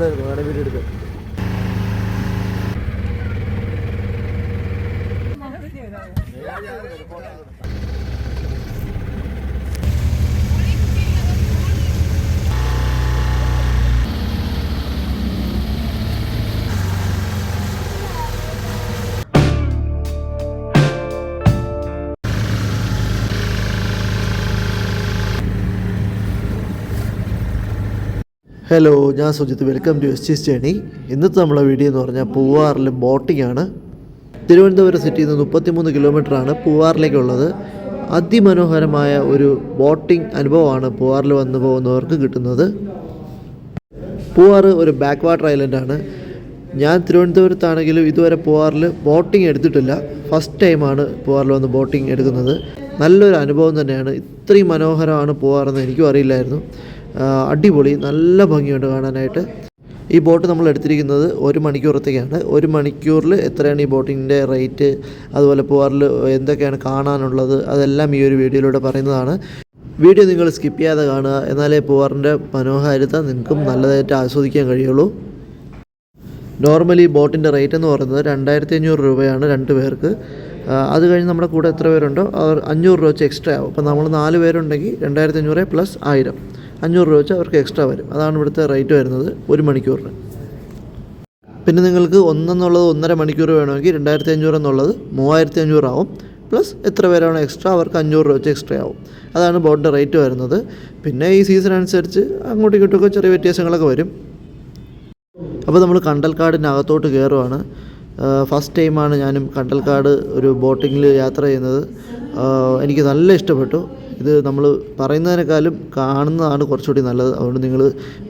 ഇവിടെ വീഡിയോ എടുക്കാം. ഹലോ, ഞാൻ Sujith. Welcome to S journey. ഇന്നത്തെ നമ്മളെ വീഡിയോ എന്ന് പറഞ്ഞാൽ പൂവാറിൽ ബോട്ടിംഗ് ആണ്. തിരുവനന്തപുരം സിറ്റിയിൽ നിന്ന് 33 കിലോമീറ്ററാണ് പൂവാറിലേക്കുള്ളത്. അതിമനോഹരമായ ഒരു ബോട്ടിംഗ് അനുഭവമാണ് പൂവാറിൽ വന്നു പോകുന്നവർക്ക് കിട്ടുന്നത്. പൂവാർ ഒരു ബാക്ക് വാട്ടർ ഐലൻഡാണ്. ഞാൻ തിരുവനന്തപുരത്താണെങ്കിലും ഇതുവരെ പൂവാറിൽ ബോട്ടിംഗ് എടുത്തിട്ടില്ല. ഫസ്റ്റ് ടൈമാണ് പൂവാറിൽ വന്ന് ബോട്ടിംഗ് എടുക്കുന്നത്. നല്ലൊരു അനുഭവം തന്നെയാണ്. ഇത്രയും മനോഹരമാണ് പൂവാറെന്ന് എനിക്കും അറിയില്ലായിരുന്നു. അടിപൊളി, നല്ല ഭംഗിയുണ്ട് കാണാനായിട്ട്. ഈ ബോട്ട് നമ്മൾ എടുത്തിരിക്കുന്നത് 1 മണിക്കൂറത്തേക്കാണ്. 1 മണിക്കൂറിൽ എത്രയാണ് ഈ ബോട്ടിങ്ങിൻ്റെ റേറ്റ്, അതുപോലെ പൂവാറിൽ എന്തൊക്കെയാണ് കാണാനുള്ളത്, അതെല്ലാം ഈ ഒരു വീഡിയോയിലൂടെ പറയുന്നതാണ്. വീഡിയോ നിങ്ങൾ സ്കിപ്പ് ചെയ്യാതെ കാണുക. എന്നാലേ പൂവാറിൻ്റെ മനോഹാരിത നിങ്ങൾക്കും നല്ലതായിട്ട് ആസ്വദിക്കാൻ കഴിയുള്ളൂ. നോർമലി ബോട്ടിൻ്റെ റേറ്റ് എന്ന് പറയുന്നത് 2500 രൂപയാണ് 2 പേർക്ക്. അത് കഴിഞ്ഞ് നമ്മുടെ കൂടെ എത്ര പേരുണ്ടോ അവർ 500 രൂപ വെച്ച് എക്സ്ട്രാ ആവും. അപ്പോൾ നമ്മൾ 4 പേരുണ്ടെങ്കിൽ 2500 പ്ലസ് 1000, 500 രൂപ വെച്ച് അവർക്ക് എക്സ്ട്രാ വരും. അതാണ് ഇവിടുത്തെ റേറ്റ് വരുന്നത് 1 മണിക്കൂറിന്. പിന്നെ നിങ്ങൾക്ക് 1.5 മണിക്കൂർ വേണമെങ്കിൽ 2500 എന്നുള്ളത് 3500 ആവും. പ്ലസ് എത്ര പേരാണോ എക്സ്ട്രാ അവർക്ക് 500 രൂപ വെച്ച് എക്സ്ട്രാ ആവും. അതാണ് ബോട്ടിൻ്റെ റേറ്റ് വരുന്നത്. പിന്നെ ഈ സീസൺ അനുസരിച്ച് അങ്ങോട്ടും ഇങ്ങോട്ടൊക്കെ ചെറിയ വ്യത്യാസങ്ങളൊക്കെ വരും. അപ്പോൾ നമ്മൾ കണ്ടൽക്കാടിനകത്തോട്ട് കയറുവാണ്. ഫസ്റ്റ് ടൈമാണ് ഞാനും കണ്ടൽക്കാട് ഒരു ബോട്ടിങ്ങിൽ യാത്ര ചെയ്യുന്നത്. എനിക്ക് നല്ല ഇഷ്ടപ്പെട്ടു. ഇത് നമ്മൾ പറയുന്നതിനേക്കാളും കാണുന്നതാണ് കുറച്ചുകൂടി നല്ലത്. അതുകൊണ്ട് നിങ്ങൾ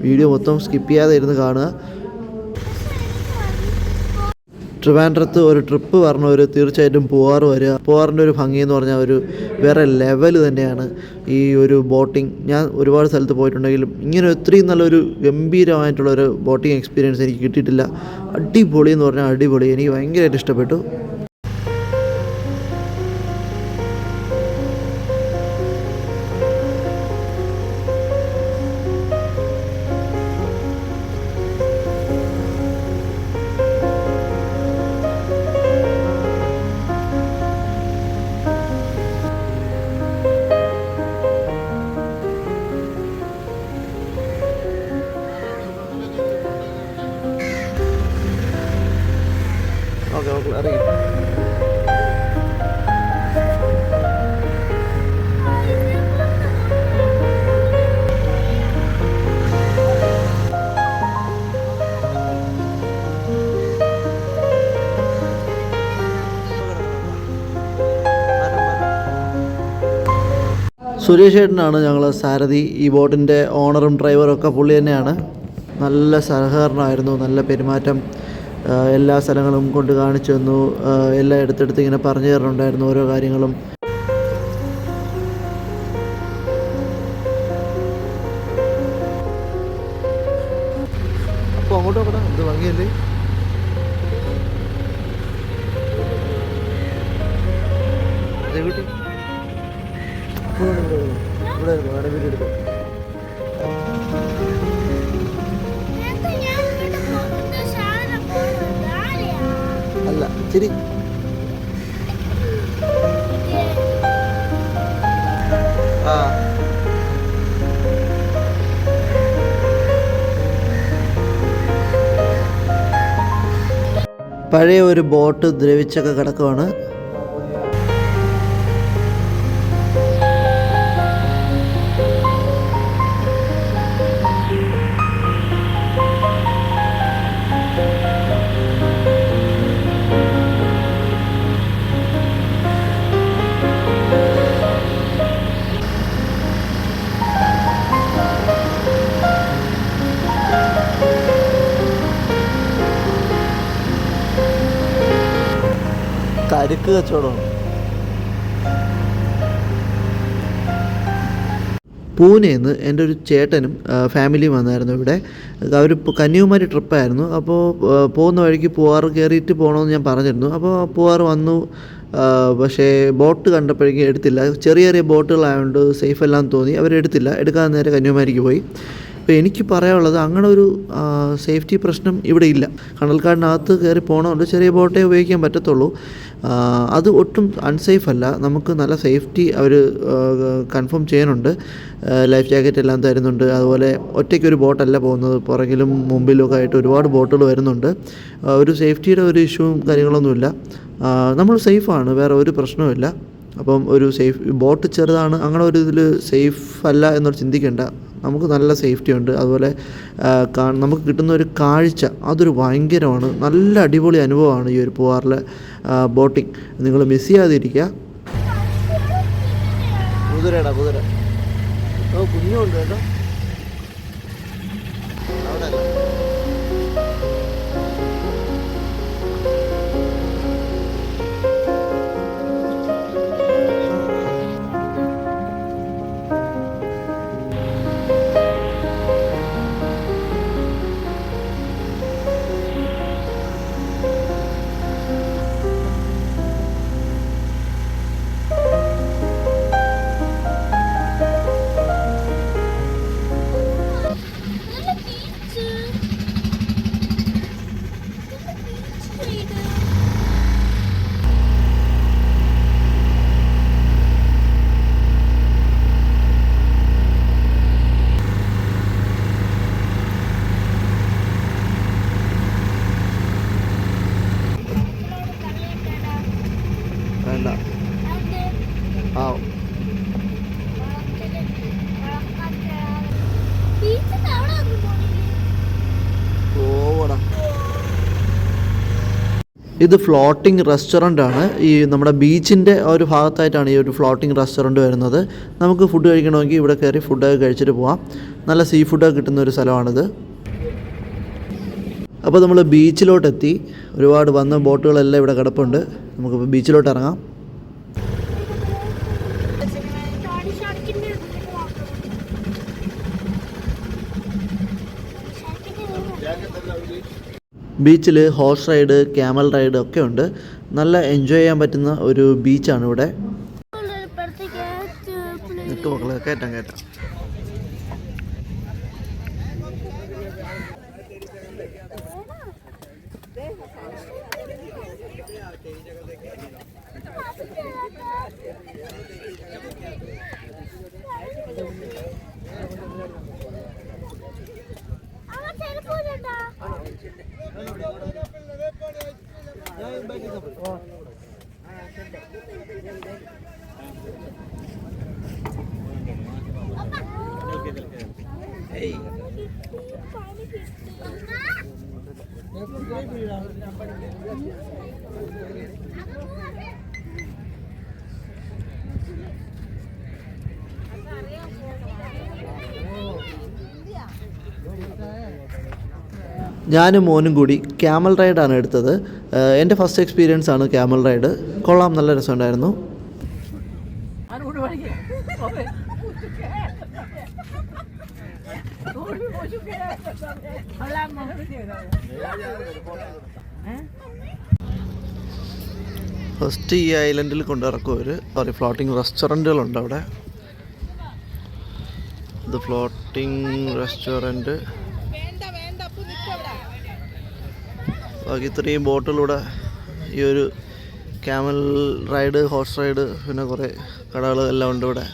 വീഡിയോ മൊത്തം സ്കിപ്പ് ചെയ്യാതെ ഇരുന്ന് കാണുക. ട്രിവാൻഡ്രത്ത് ഒരു ട്രിപ്പ് പറഞ്ഞവർ തീർച്ചയായിട്ടും പൂവാർ വരിക. പൂവാറിൻ്റെ ഒരു ഭംഗി എന്ന് പറഞ്ഞാൽ ഒരു വേറെ ലെവൽ തന്നെയാണ് ഈ ഒരു ബോട്ടിങ്. ഞാൻ ഒരുപാട് സ്ഥലത്ത് പോയിട്ടുണ്ടെങ്കിലും ഇങ്ങനെ ഇത്രയും നല്ലൊരു ഗംഭീരമായിട്ടുള്ളൊരു ബോട്ടിങ് എക്സ്പീരിയൻസ് എനിക്ക് കിട്ടിയിട്ടില്ല. അടിപൊളി എന്ന് പറഞ്ഞാൽ അടിപൊളി. എനിക്ക് ഭയങ്കരമായിട്ട് ഇഷ്ടപ്പെട്ടു. ഓക്കെ അറിയാം. സുരേഷ് ചേട്ടനാണ് ഞങ്ങൾ സാരഥി. ഈ ബോട്ടിൻ്റെ ഓണറും ഡ്രൈവറും ഒക്കെ പുള്ളി തന്നെയാണ്. നല്ല സഹകരണമായിരുന്നു, നല്ല പെരുമാറ്റം. എല്ലാ സ്ഥലങ്ങളും കൊണ്ട് കാണിച്ചു തന്നു. എല്ലാം എടുത്തെടുത്ത് ഇങ്ങനെ പറഞ്ഞു തരുന്നുണ്ടായിരുന്നു ഓരോ കാര്യങ്ങളും. അപ്പോൾ അങ്ങോട്ട് നോക്കണം, എന്ത് ഭംഗിയല്ലേ. ഇവിടെ വേണം വീഡിയോ എടുക്കാം. അല്ല ശരി. പഴയ ഒരു ബോട്ട് ദ്രവിച്ചൊക്കെ കിടക്കുവാണ്. കരിക്ക് കച്ചവടമാണ്. പൂനെന്ന് എൻ്റെ ഒരു ചേട്ടനും ഫാമിലിയും വന്നായിരുന്നു ഇവിടെ. അവർ കന്യാകുമാരി ട്രിപ്പായിരുന്നു. അപ്പോൾ പോകുന്ന വഴിക്ക് പൂവാർ കയറിയിട്ട് പോകണമെന്ന് ഞാൻ പറഞ്ഞിരുന്നു. അപ്പോൾ പൂവാർ വന്നു. പക്ഷേ ബോട്ട് കണ്ടപ്പോഴേക്കും എടുത്തില്ല. ചെറിയ ചെറിയ ബോട്ടുകളായതുകൊണ്ട് സേഫ് എല്ലാം തോന്നി. അവരെടുത്തില്ല. എടുക്കാതെ നേരെ കന്യാകുമാരിക്ക് പോയി. അപ്പോൾ എനിക്ക് പറയാനുള്ളത് അങ്ങനെ ഒരു സേഫ്റ്റി പ്രശ്നം ഇവിടെ ഇല്ല. കണ്ടൽക്കാടിനകത്ത് കയറി പോകണമുണ്ട്, ചെറിയ ബോട്ടേ ഉപയോഗിക്കാൻ പറ്റത്തുള്ളൂ. അത് ഒട്ടും അൺസേഫ് അല്ല. നമുക്ക് നല്ല സേഫ്റ്റി അവർ കൺഫേം ചെയ്യുന്നുണ്ട്. ലൈഫ് ജാക്കറ്റ് എല്ലാം തരുന്നുണ്ട്. അതുപോലെ ഒറ്റയ്ക്കൊരു ബോട്ടല്ല പോകുന്നത്, പുറകിലും മുമ്പിലുമൊക്കെ ആയിട്ട് ഒരുപാട് ബോട്ടുകൾ വരുന്നുണ്ട്. ഒരു സേഫ്റ്റിയുടെ ഒരു ഇഷ്യൂവും കാര്യങ്ങളൊന്നുമില്ല. നമ്മൾ സേഫാണ്, വേറെ ഒരു പ്രശ്നവുമില്ല. അപ്പം ഒരു ബോട്ട് ചെറുതാണ്, അങ്ങനെ ഒരു ഇതിൽ സേഫ് അല്ല എന്നൊരു ചിന്തിക്കേണ്ട. നമുക്ക് നല്ല സേഫ്റ്റി ഉണ്ട്. അതുപോലെ നമുക്ക് കിട്ടുന്ന ഒരു കാഴ്ച അതൊരു ഭയങ്കരമാണ്. നല്ല അടിപൊളി അനുഭവമാണ് ഈ ഒരു പൂവാറിലെ ബോട്ടിങ്. നിങ്ങൾ മിസ് ചെയ്യാതിരിക്കുക. കുതിരടാ കുതിര, കുഞ്ഞുണ്ട് കേട്ടോ. ഇത് ഫ്ലോട്ടിംഗ് റെസ്റ്റോറൻ്റ് ആണ്. ഈ നമ്മുടെ ബീച്ചിൻ്റെ ഒരു ഭാഗത്തായിട്ടാണ് ഈ ഒരു ഫ്ലോട്ടിംഗ് റെസ്റ്റോറൻറ്റ് വരുന്നത്. നമുക്ക് ഫുഡ് കഴിക്കണമെങ്കിൽ ഇവിടെ കയറി ഫുഡൊക്കെ കഴിച്ചിട്ട് പോകാം. നല്ല സീ ഫുഡൊക്കെ കിട്ടുന്ന ഒരു സ്ഥലമാണിത്. അപ്പോൾ നമ്മൾ ബീച്ചിലോട്ടെത്തി. ഒരുപാട് വന്ന ബോട്ടുകളെല്ലാം ഇവിടെ കിടപ്പുണ്ട്. നമുക്കിപ്പോൾ ബീച്ചിലോട്ട് ഇറങ്ങാം. ബീച്ചിൽ ഹോഴ്സ് റൈഡ്, ക്യാമൽ റൈഡ് ഒക്കെ ഉണ്ട്. നല്ല എൻജോയ് ചെയ്യാൻ പറ്റുന്ന ഒരു ബീച്ചാണ് ഇവിടെ. കയറ്റാം കയറ്റാം. ഞാനും മോനും കൂടി ക്യാമൽ റൈഡാണ് എടുത്തത്. എൻ്റെ ഫസ്റ്റ് എക്സ്പീരിയൻസ് ആണ് ക്യാമൽ റൈഡ്. കൊള്ളാം, നല്ല രസമുണ്ടായിരുന്നു. ഫസ്റ്റ് ഈ ഐലൻഡിൽ കൊണ്ടിറക്കും ഒരു ഫ്ലോട്ടിംഗ് റെസ്റ്റോറൻറ്റുകളുണ്ട് അവിടെ. ഇത് ഫ്ലോട്ടിംഗ് റെസ്റ്റോറൻറ്റ്. ബാക്കി ഇത്രയും ബോട്ടുകളിലൂടെ ഈ ഒരു ക്യാമൽ റൈഡ്, ഹോഴ്സ് റൈഡ്, പിന്നെ കുറേ കടകൾ എല്ലാം ഉണ്ട് ഇവിടെ.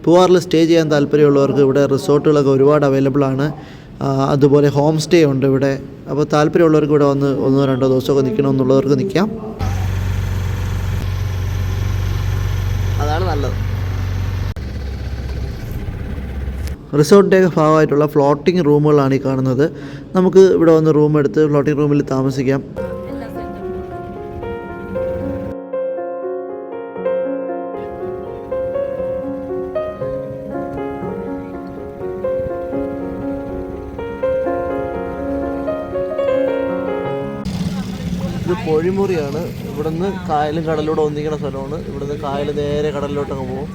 പൂവാറിൽ സ്റ്റേ ചെയ്യാൻ താല്പര്യമുള്ളവർക്ക് ഇവിടെ റിസോർട്ടുകളൊക്കെ ഒരുപാട് അവൈലബിൾ ആണ്. അതുപോലെ ഹോം സ്റ്റേ ഉണ്ട് ഇവിടെ. അപ്പോൾ താല്പര്യമുള്ളവർക്ക് ഇവിടെ വന്ന് 1-2 ദിവസമൊക്കെ നിൽക്കണമെന്നുള്ളവർക്ക് നിൽക്കാം. അതാണ് നല്ലത്. റിസോർട്ടിൻ്റെ ഭാഗമായിട്ടുള്ള ഫ്ലോട്ടിംഗ് റൂമുകളാണ് ഈ കാണുന്നത്. നമുക്ക് ഇവിടെ വന്ന് റൂം എടുത്ത് ഫ്ലോട്ടിംഗ് റൂമിൽ താമസിക്കാം. ഇത് ഇത് പൊഴിമുറിയാണ്. ഇവിടുന്ന് കായലും കടലൂടെ ഒന്നിക്കുന്ന സ്ഥലമാണ്. ഇവിടുന്ന് കായൽ നേരെ കടലിലോട്ടങ്ങ് പോകും.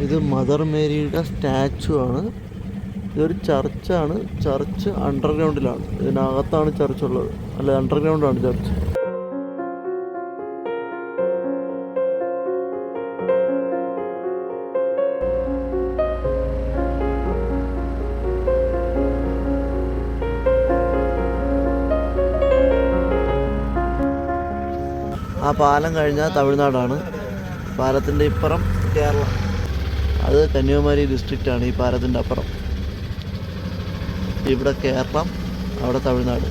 ഇത് മദർ മേരിയുടെ സ്റ്റാച്ചു ആണ്. ഇതൊരു ചർച്ചാണ്. ചർച്ച് അണ്ടർഗ്രൗണ്ടിലാണ്. ഇതിനകത്താണ് ചർച്ച് ഉള്ളത്. അല്ല, അണ്ടർഗ്രൗണ്ടാണ് ചർച്ച്. ആ പാലം കഴിഞ്ഞാൽ തമിഴ്നാടാണ്. പാലത്തിൻ്റെ ഇപ്പുറം കേരളം. അത് കന്യാകുമാരി ഡിസ്ട്രിക്റ്റാണ് ഈ പാലത്തിൻ്റെ അപ്പുറം. ഇവിടെ കേരളം, അവിടെ തമിഴ്നാട്.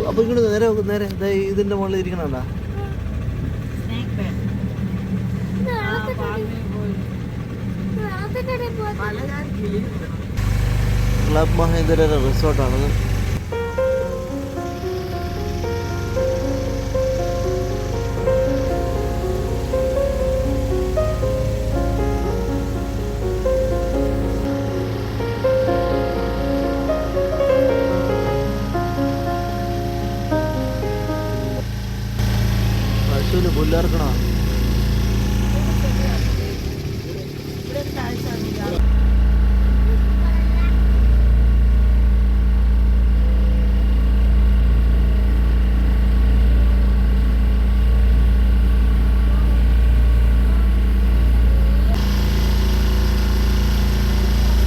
അപ്പോൾ ഇങ്ങോട്ട് നേരെ നേരെ ഇതിൻ്റെ മുകളിൽ ഇരിക്കണണ്ട. ക്ലബ് മഹേന്ദ്രയുടെ റിസോർട്ടാണത്. പശുവിന് പുല്ലിറക്കണോ?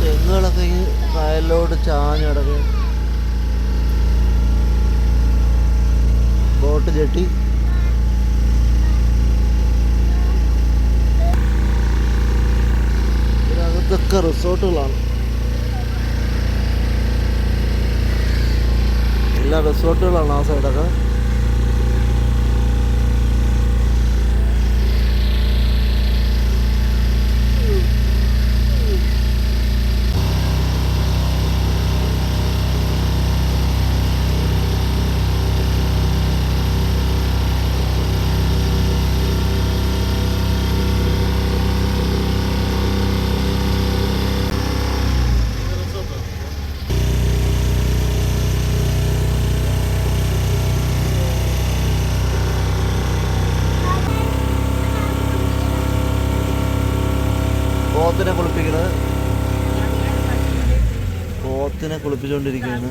തെങ്ങുകളൊക്കെ ഈ കായലിലോട്ട് ചാഞ്ഞ് കിടക്കും. Boat jetty. ഇതിനകത്തൊക്കെ റിസോർട്ടുകളാണ്. എല്ലാ റിസോർട്ടുകളാണ് ആ സൈഡൊക്കെ. പോത്തിനെ കുളിപ്പിക്കുന്നത്. പോത്തിനെ കുളിപ്പിച്ചുകൊണ്ടിരിക്കുകയാണ്.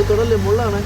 തുടല്ലേ മുള്ളാണ്.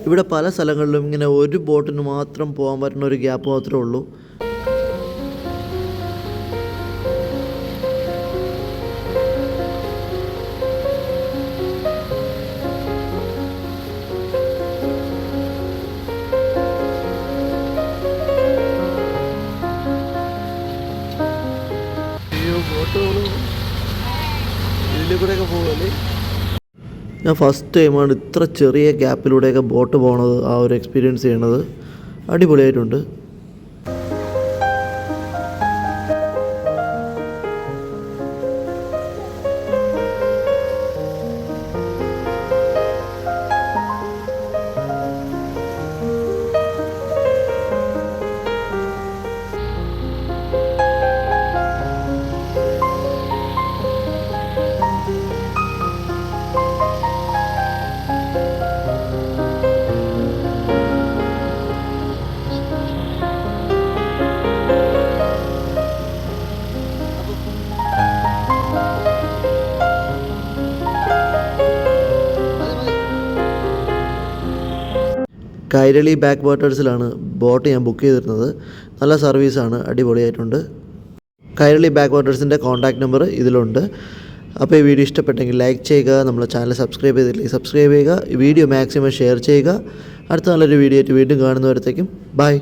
ഇവിടെ പല സ്ഥലങ്ങളിലും ഇങ്ങനെ ഒരു ബോട്ടിന് മാത്രം പോകാൻ പറ്റുന്ന ഒരു ഗ്യാപ്പ് മാത്രമേ ഉള്ളൂ. ഇതിൽ കൂടെയൊക്കെ പോകല്ലേ. ഞാൻ ഫസ്റ്റ് ടൈമാണ് ഇത്ര ചെറിയ ഗ്യാപ്പിലൂടെയൊക്കെ ബോട്ട് പോകണത്, ആ ഒരു എക്സ്പീരിയൻസ് ചെയ്യണത്. അടിപൊളിയായിട്ടുണ്ട്. കൈരളി ബാക്ക് വാട്ടേഴ്സിലാണ് ബോട്ട് ഞാൻ ബുക്ക് ചെയ്തിരുന്നത്. നല്ല സർവീസാണ്, അടിപൊളിയായിട്ടുണ്ട്. കൈരളി ബാക്ക് വാട്ടേഴ്സിൻ്റെ കോൺടാക്റ്റ് നമ്പർ ഇതിലുണ്ട്. അപ്പോൾ ഈ വീഡിയോ ഇഷ്ടപ്പെട്ടെങ്കിൽ ലൈക്ക് ചെയ്യുക, നമ്മളെ ചാനൽ സബ്സ്ക്രൈബ് ചെയ്തില്ലെങ്കിൽ സബ്സ്ക്രൈബ് ചെയ്യുക, ഈ വീഡിയോ മാക്സിമം ഷെയർ ചെയ്യുക. അടുത്ത നല്ലൊരു വീഡിയോ ആയിട്ട് വീണ്ടും കാണുന്നവരത്തേക്കും ബൈ.